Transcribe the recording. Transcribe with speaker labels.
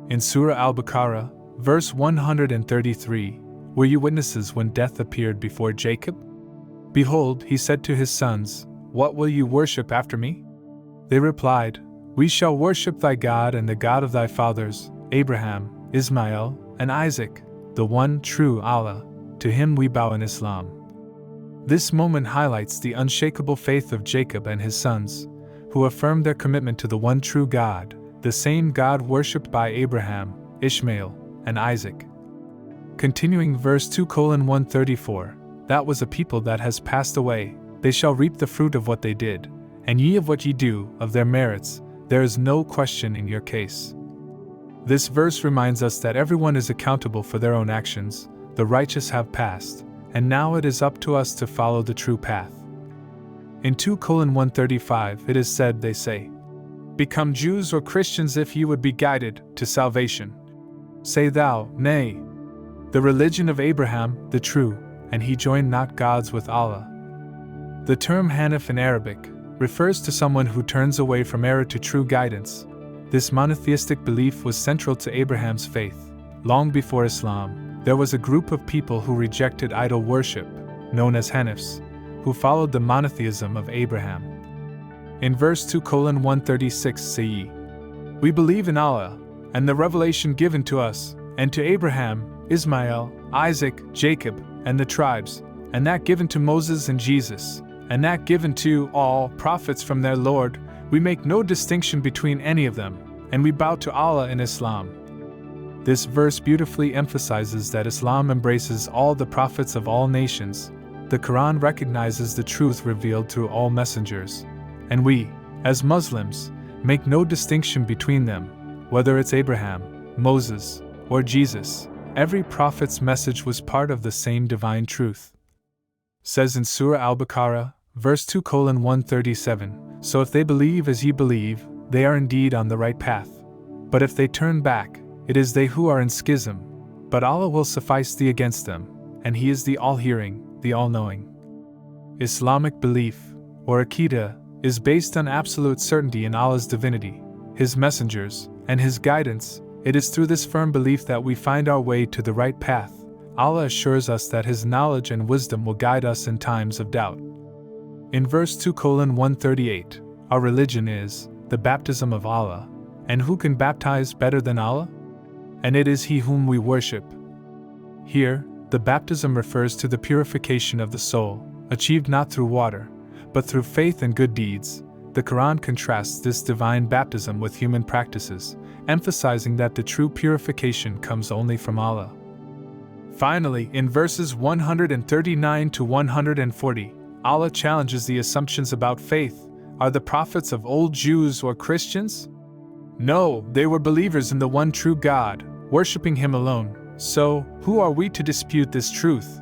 Speaker 1: In Surah Al-Baqarah, verse 133, "Were you witnesses when death appeared before Jacob? Behold, he said to his sons, 'What will you worship after me?' They replied, 'We shall worship thy God and the God of thy fathers, Abraham, Ismail, and Isaac, the one true Allah. To him we bow in Islam.'" This moment highlights the unshakable faith of Jacob and his sons, who affirmed their commitment to the one true God, the same God worshipped by Abraham, Ishmael, and Isaac. Continuing verse 2:134, "That was a people that has passed away, they shall reap the fruit of what they did, and ye of what ye do, of their merits, there is no question in your case." This verse reminds us that everyone is accountable for their own actions. The righteous have passed, and now it is up to us to follow the true path. In 2:135 it is said, they say, "Become Jews or Christians if ye would be guided to salvation. Say thou, Nay. The religion of Abraham, the true, and he joined not gods with Allah." The term Hanif in Arabic refers to someone who turns away from error to true guidance. This monotheistic belief was central to Abraham's faith. Long before Islam, there was a group of people who rejected idol worship, known as Hanifs, who followed the monotheism of Abraham. In verse 2:136 say ye, "We believe in Allah, and the revelation given to us, and to Abraham, Ismail, Isaac, Jacob, and the tribes, and that given to Moses and Jesus, and that given to all prophets from their Lord. We make no distinction between any of them, and we bow to Allah in Islam." This verse beautifully emphasizes that Islam embraces all the prophets of all nations. The Quran recognizes the truth revealed through all messengers, and we, as Muslims, make no distinction between them, whether it's Abraham, Moses, or Jesus. Every prophet's message was part of the same divine truth. Says in Surah Al-Baqarah, verse 2:137, "So if they believe as ye believe, they are indeed on the right path. But if they turn back, it is they who are in schism. But Allah will suffice thee against them, and He is the all-hearing, the all-knowing." Islamic belief, or Aqidah, is based on absolute certainty in Allah's divinity, His messengers, and His guidance. It is through this firm belief that we find our way to the right path. Allah assures us that His knowledge and wisdom will guide us in times of doubt. In verse 2:138, our religion is the baptism of Allah, and who can baptize better than Allah? And it is He whom we worship. Here, the baptism refers to the purification of the soul, achieved not through water, but through faith and good deeds. The Quran contrasts this divine baptism with human practices, emphasizing that the true purification comes only from Allah. Finally, in verses 139 to 140, Allah challenges the assumptions about faith. Are the prophets of old Jews or Christians? No, they were believers in the one true God, worshipping Him alone. So, who are we to dispute this truth?